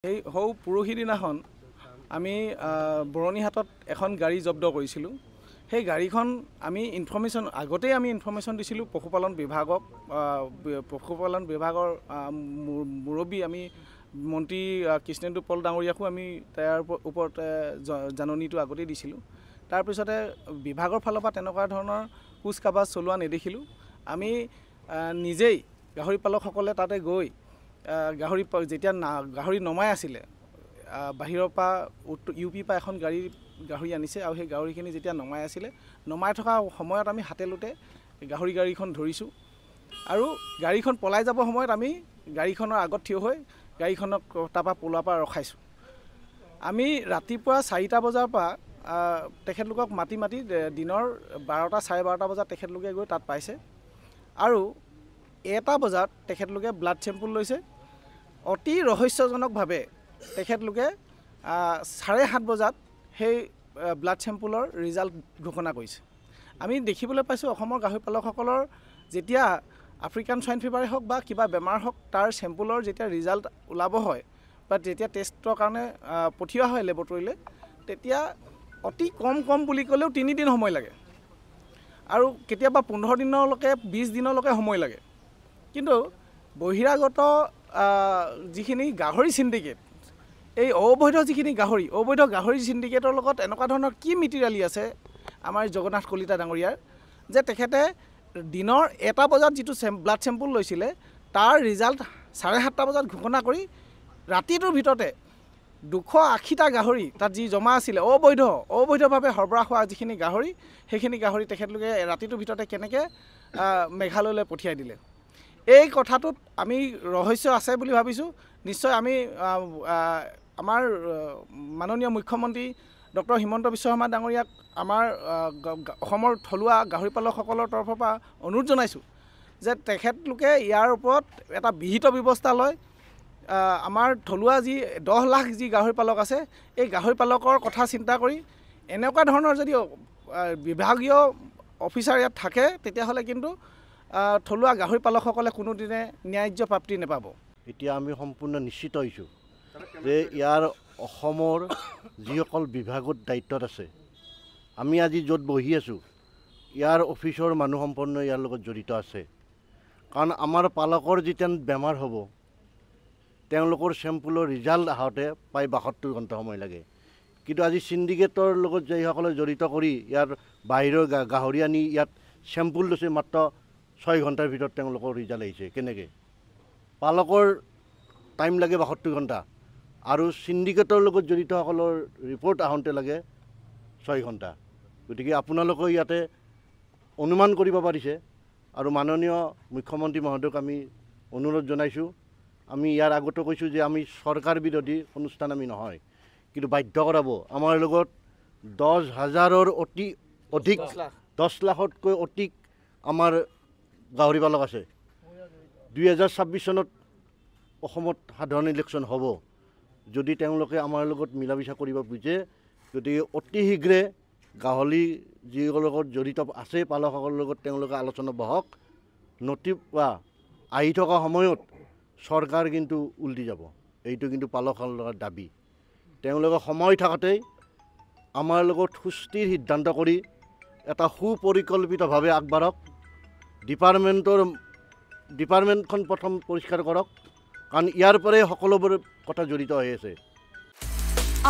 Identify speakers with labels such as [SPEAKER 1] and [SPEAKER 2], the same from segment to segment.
[SPEAKER 1] এই হৌ পুৰহি দিনাখন আমি বৰণীহাটত এখন গাড়ী জব্দ কৰিছিলোঁ। সেই গাড়ীখন আমি আগতেই ইনফৰমেশ্যন দিছিলোঁ পশুপালন বিভাগৰ মুৰব্বী আমি মন্ত্ৰী কৃষ্ণেন্দু পল ডাঙৰীয়াকো আমি তাৰ ওপৰত জাননীটো আগতেই দিছিলোঁ। তাৰপিছতে বিভাগৰ ফালৰ পৰা তেনেকুৱা ধৰণৰ কুচকাবাজ চলোৱা নেদেখিলোঁ। আমি নিজেই গাহৰি পালকসকলে তাতে গৈ যেতিয়া গাহৰি নমাই আছিলে বাহিৰৰ পৰা ইউপি পৰা এখন গাহৰি আনিছে আৰু সেই গাহৰিখিনি যেতিয়া নমাই থকা সময়ত আমি হাতেলোতে গাড়ীখন ধৰিছোঁ আৰু গাড়ীখন পলাই যাব সময়ত আমি গাড়ীখনৰ আগত থিয় হৈ গাড়ীখনক তাৰপৰা পলোৱাৰ পৰা ৰখাইছোঁ। আমি ৰাতিপুৱা 4টা বজাৰ পৰা তেখেতলোকক মাতি দিনৰ 12টা 12:30 বজাত তেখেতলোকে গৈ তাত পাইছে আৰু 1টা বজাত তেখেতলোকে ব্লাড চেম্পুল লৈছে। অতি ৰহস্যজনকভাৱে তেখেতলোকে 7:30 বজাত সেই ব্লাড চেম্পুলৰ ৰিজাল্ট ঘোষণা কৰিছে। আমি দেখিবলৈ পাইছোঁ অসমৰ গাহৰি পালকসকলৰ যেতিয়া আফ্ৰিকান সোৱাইন ফিভাৰে হওক বা কিবা বেমাৰ হওক তাৰ চেম্পুলৰ যেতিয়া ৰিজাল্ট ওলাব হয় বা যেতিয়া টেষ্টৰ কাৰণে পঠিওৱা হয় লেবৰেটৰীলৈ, তেতিয়া অতি কম বুলি ক'লেও 3 দিন সময় লাগে আৰু কেতিয়াবা 15 দিনলৈকে 20 দিনলৈকে সময় লাগে। কিন্তু বহিৰাগত যিখিনি গাহৰি চিণ্ডিকেট, এই অবৈধ গাহৰি চিণ্ডিকেটৰ লগত এনেকুৱা ধৰণৰ কি মিতিৰালি আছে আমাৰ জগন্নাথ কলিতা ডাঙৰীয়াৰ, যে তেখেতে দিনৰ 1টা বজাত যিটো ব্লাড চেম্পুল লৈছিলে তাৰ ৰিজাল্ট 7:30 বজাত ঘোষণা কৰি ৰাতিটোৰ ভিতৰতে 280টা গাহৰি তাত যি জমা আছিলে অবৈধভাৱে সৰবৰাহ হোৱা যিখিনি গাহৰি, সেইখিনি গাহৰি তেখেতলোকে ৰাতিটোৰ ভিতৰতে কেনেকৈ মেঘালয়লৈ পঠিয়াই দিলে। এই কথাটোত আমি ৰহস্য আছে বুলি ভাবিছোঁ। নিশ্চয় আমি আমাৰ মাননীয় মুখ্যমন্ত্ৰী ডক্টৰ হিমন্ত বিশ্ব শৰ্মা ডাঙৰীয়াক আমাৰ অসমৰ থলুৱা গাহৰি পালকসকলৰ তৰফৰ পৰা অনুৰোধ জনাইছোঁ যে তেখেতলোকে ইয়াৰ ওপৰত এটা বিহিত ব্যৱস্থা লয়। আমাৰ থলুৱা যি 10 লাখ যি গাহৰি পালক আছে, এই গাহৰি পালকৰ কথা চিন্তা কৰি এনেকুৱা ধৰণৰ যদি বিভাগীয় অফিচাৰ ইয়াত থাকে, তেতিয়াহ'লে কিন্তু থলুৱা গাহৰি পালকসকলে কোনোদিনে ন্যায্য প্ৰাপ্তি নাপাব।
[SPEAKER 2] এতিয়া আমি সম্পূৰ্ণ নিশ্চিত হৈছোঁ যে ইয়াৰ অসমৰ যিসকল বিভাগত দায়িত্বত আছে, আমি আজি য'ত বহি আছোঁ ইয়াৰ অফিচৰ মানুহ সম্পূৰ্ণ ইয়াৰ লগত জড়িত আছে। কাৰণ আমাৰ পালকৰ যেতিয়া বেমাৰ হ'ব তেওঁলোকৰ চেম্পুলৰ ৰিজাল্ট আহোঁতে প্ৰায় 72 ঘণ্টা সময় লাগে। কিন্তু আজি চিণ্ডিকেটৰ লগত যিসকলে জড়িত কৰি ইয়াৰ বাহিৰৰ গাহৰি আনি ইয়াত চেম্পুল লৈছে, মাত্ৰ 6 ঘণ্টাৰ ভিতৰত তেওঁলোকৰ ৰিজাল্ট আহিছে। কেনেকৈ পালকৰ টাইম লাগে 72 ঘণ্টা আৰু চিণ্ডিকেটৰ লগত জড়িতসকলৰ ৰিপৰ্ট আহোঁতে লাগে 6 ঘণ্টা। গতিকে আপোনালোকে ইয়াতে অনুমান কৰিব পাৰিছে আৰু মাননীয় মুখ্যমন্ত্ৰী মহোদয়ক আমি অনুৰোধ জনাইছোঁ। আমি ইয়াৰ আগতে কৈছোঁ যে আমি চৰকাৰ বিৰোধী অনুষ্ঠান আমি নহয়, কিন্তু বাধ্য কৰাব। আমাৰ লগত 10,000ৰ অধিক 10 লাখতকৈ অধিক আমাৰ গাহৰি পালক আছে। 2026 চনত অসমত সাধাৰণ ইলেকশ্যন হ'ব। যদি তেওঁলোকে আমাৰ লগত মিলা মিছা কৰিব বুজে, গতিকে অতি শীঘ্ৰে গাহৰি যিসকলৰ লগত জড়িত আছে পালকসকলৰ লগত তেওঁলোকে আলোচনা বহক। নতুবা আহি থকা সময়ত চৰকাৰ কিন্তু উল্টি যাব। এইটো কিন্তু পালকসকলৰ দাবী। তেওঁলোকে সময় থাকোঁতেই আমাৰ লগত সুস্থিৰ সিদ্ধান্ত কৰি এটা সুপৰিকল্পিতভাৱে আগবাঢ়ক। ডিপাৰ্টমেণ্টখন প্ৰথম পৰিষ্কাৰ কৰক, কাৰণ ইয়াৰ পৰাই সকলোবোৰ কথা জড়িত হৈ আছে।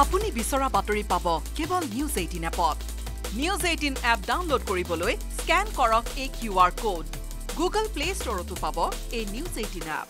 [SPEAKER 3] আপুনি বিচৰা বাতৰি পাব কেৱল নিউজ 18 এপত। নিউজ 18 এপ ডাউনলোড কৰিবলৈ স্কেন কৰক এই QR কোড। গুগল প্লে ষ্টৰতো পাব এই নিউজ 18 এপ।